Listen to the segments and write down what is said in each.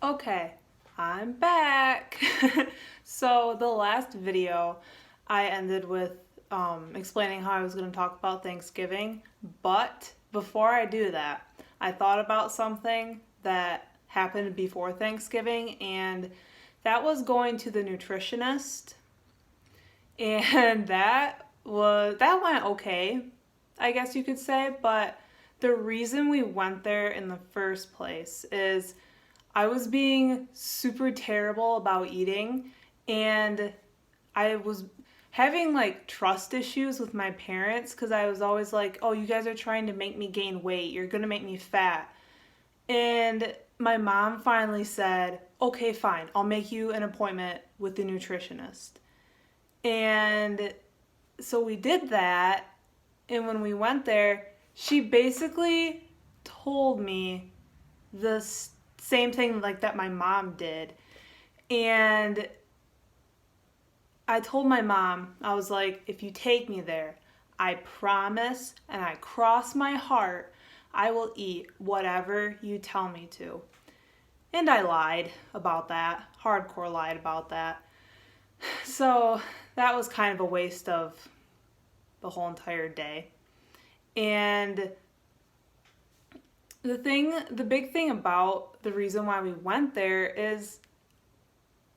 Okay, I'm back. So the last video I ended with explaining how I was going to talk about Thanksgiving, but before I do that, I thought about something that happened before Thanksgiving, and that was going to the nutritionist, and that went okay, I guess you could say, but the reason we went there in the first place is I was being super terrible about eating, and I was having like trust issues with my parents because I was always like, oh, you guys are trying to make me gain weight. You're going to make me fat. And my mom finally said, okay, fine. I'll make you an appointment with the nutritionist. And so we did that. And when we went there, she basically told me the same thing like that my mom did. And I told my mom, I was like, if you take me there, I promise and I cross my heart, I will eat whatever you tell me to. And I lied about that, hardcore lied about that. So that was kind of a waste of the whole entire day. And the big thing about the reason why we went there is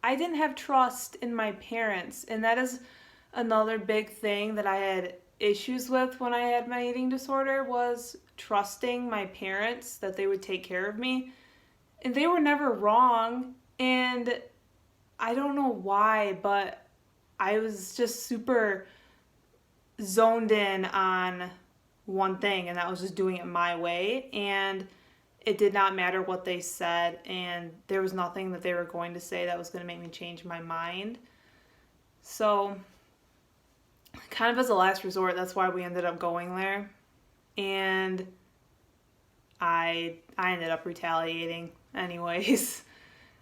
I didn't have trust in my parents, and that is another big thing that I had issues with when I had my eating disorder was trusting my parents that they would take care of me. And they were never wrong, and I don't know why, but I was just super zoned in on one thing, and that was just doing it my way. And it did not matter what they said, and there was nothing that they were going to say that was going to make me change my mind. So, kind of as a last resort, that's why we ended up going there. And I ended up retaliating anyways.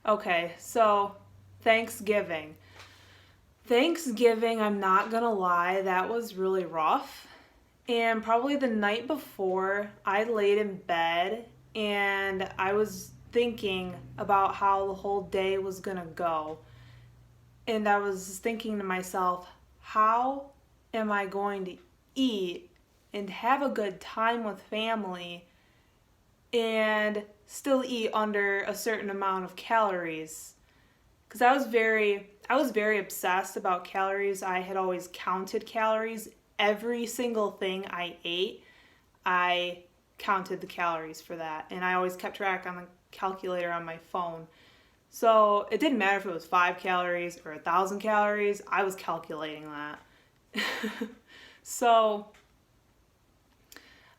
Okay, so Thanksgiving. Thanksgiving, I'm not gonna lie, that was really rough. And probably the night before, I laid in bed and I was thinking about how the whole day was gonna go. And I was thinking to myself, how am I going to eat and have a good time with family and still eat under a certain amount of calories? Because I was very obsessed about calories. I had always counted calories. Every single thing I ate, I counted the calories for that. And I always kept track on the calculator on my phone. So it didn't matter if it was 5 calories or 1,000 calories. I was calculating that. So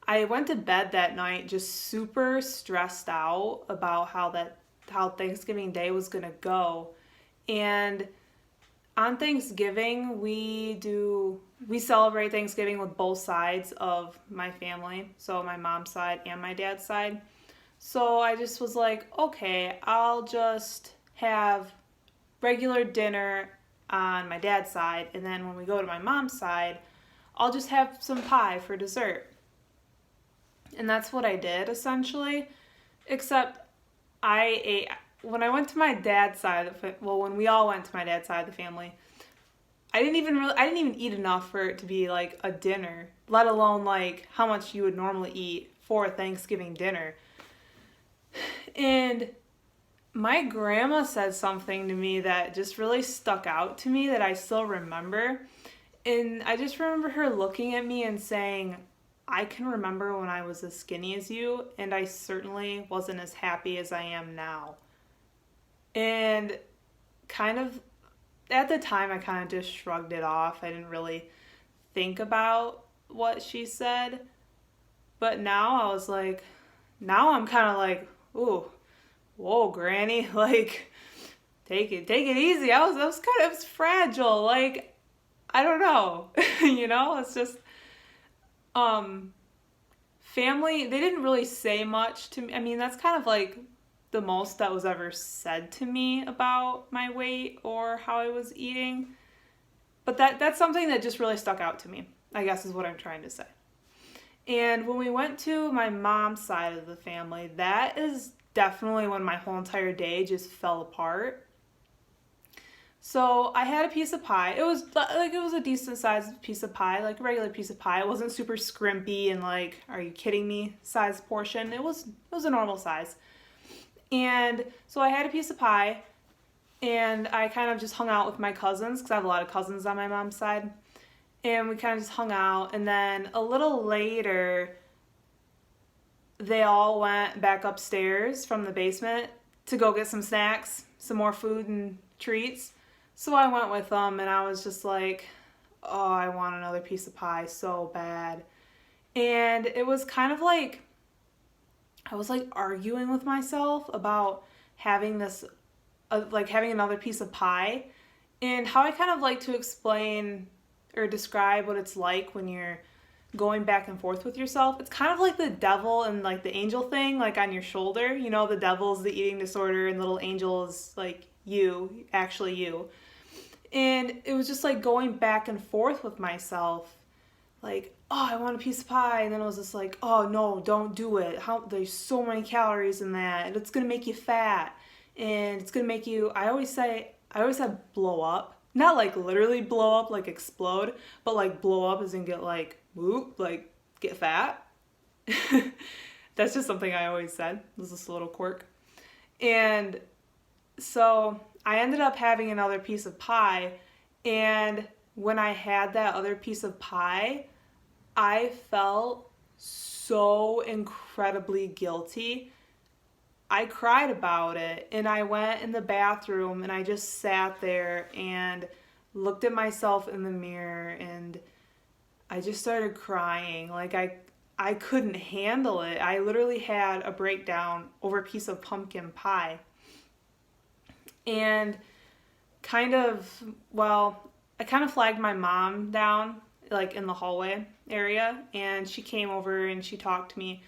I went to bed that night just super stressed out about how Thanksgiving Day was gonna go. And on Thanksgiving, we celebrate Thanksgiving with both sides of my family, so my mom's side and my dad's side. So I just was like, okay, I'll just have regular dinner on my dad's side, and then when we go to my mom's side, I'll just have some pie for dessert. And that's what I did essentially, except I ate when I went to my dad's side of when we all went to my dad's side of the family, I didn't even eat enough for it to be like a dinner, let alone like how much you would normally eat for a Thanksgiving dinner. And my grandma said something to me that just really stuck out to me that I still remember. And I just remember her looking at me and saying, I can remember when I was as skinny as you, and I certainly wasn't as happy as I am now. And kind of at the time, I kind of just shrugged it off. I didn't really think about what she said. But now I was like, now I'm kind of like, ooh, whoa, Granny, like, take it easy. I was kind of, it was fragile. Like, I don't know, it's just, family, they didn't really say much to me. I mean, that's kind of like the most that was ever said to me about my weight or how I was eating. But that's something that just really stuck out to me, I guess is what I'm trying to say. And when we went to my mom's side of the family, that is definitely when my whole entire day just fell apart. So I had a piece of pie. It was a decent sized piece of pie, like a regular piece of pie. It wasn't super scrimpy and like, are you kidding me, size portion. It was a normal size. And so I had a piece of pie, and I kind of just hung out with my cousins because I have a lot of cousins on my mom's side. And we kind of just hung out, and then a little later they all went back upstairs from the basement to go get some snacks, some more food and treats. So I went with them, and I was just like, oh, I want another piece of pie so bad. And it was kind of like, I was like arguing with myself about having this, like having another piece of pie, and how I kind of like to explain or describe what it's like when you're going back and forth with yourself. It's kind of like the devil and like the angel thing, like on your shoulder. You know, the devil's the eating disorder and little angel is like you, actually you. And it was just like going back and forth with myself, like, oh, I want a piece of pie. And then it was just like, oh, no, don't do it. There's so many calories in that. And it's going to make you fat. And it's going to make you, I always said blow up. Not like literally blow up, like explode, but like blow up as in get like, whoop, like get fat. That's just something I always said. It was just a little quirk. And so I ended up having another piece of pie, and when I had that other piece of pie, I felt so incredibly guilty. I cried about it, and I went in the bathroom and I just sat there and looked at myself in the mirror, and I just started crying. Like I couldn't handle it. I literally had a breakdown over a piece of pumpkin pie. And I kind of flagged my mom down, like in the hallway area, and she came over and she talked to me,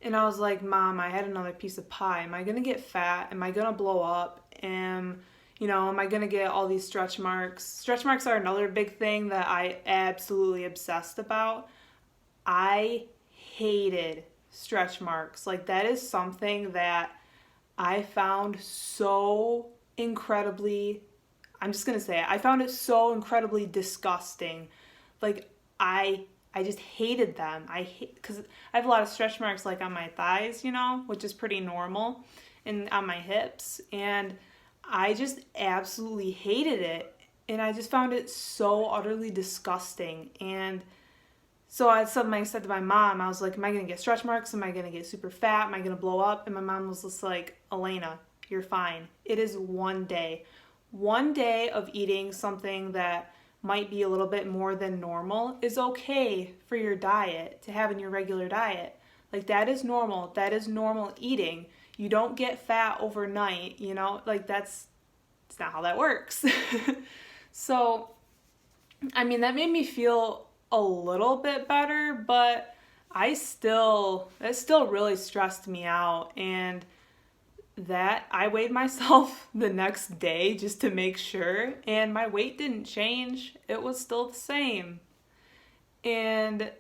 and I was like, Mom, I had another piece of pie. Am I gonna get fat? Am I gonna blow up? Am I gonna get all these stretch marks? Stretch marks are another big thing that I absolutely obsessed about. I hated stretch marks. Like, that is something that I found so incredibly, I'm just gonna say it, I found it so incredibly disgusting. Like, I just hated them. Because I have a lot of stretch marks like on my thighs, which is pretty normal, and on my hips, and I just absolutely hated it, and I just found it so utterly disgusting. And so I suddenly said to my mom, I was like, am I gonna get stretch marks? Am I gonna get super fat? Am I gonna blow up? And my mom was just like, Elena, you're fine. It is one day. One day of eating something that might be a little bit more than normal is okay for your diet, to have in your regular diet. Like, that is normal. That is normal eating. You don't get fat overnight, like it's not how that works. So, I mean, that made me feel a little bit better, but it still really stressed me out. And that I weighed myself the next day just to make sure, and my weight didn't change. It was still the same. And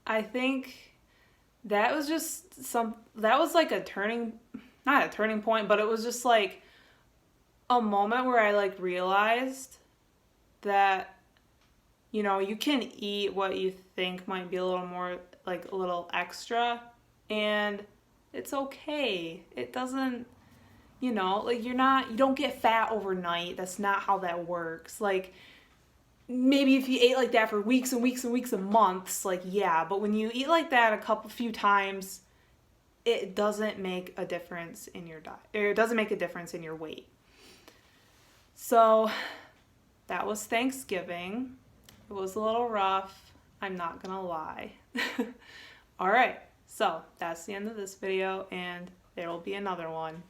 I think that was like not a turning point, but it was just like a moment where I like realized that, you can eat what you think might be a little more, like a little extra, and it's okay. It doesn't, like you don't get fat overnight. That's not how that works. Like, maybe if you ate like that for weeks and weeks and weeks and months, like, yeah, but when you eat like that a few times, it doesn't make a difference in your diet, or it doesn't make a difference in your weight. So that was Thanksgiving. It was a little rough, I'm not gonna lie. All right, so that's the end of this video, and there will be another one.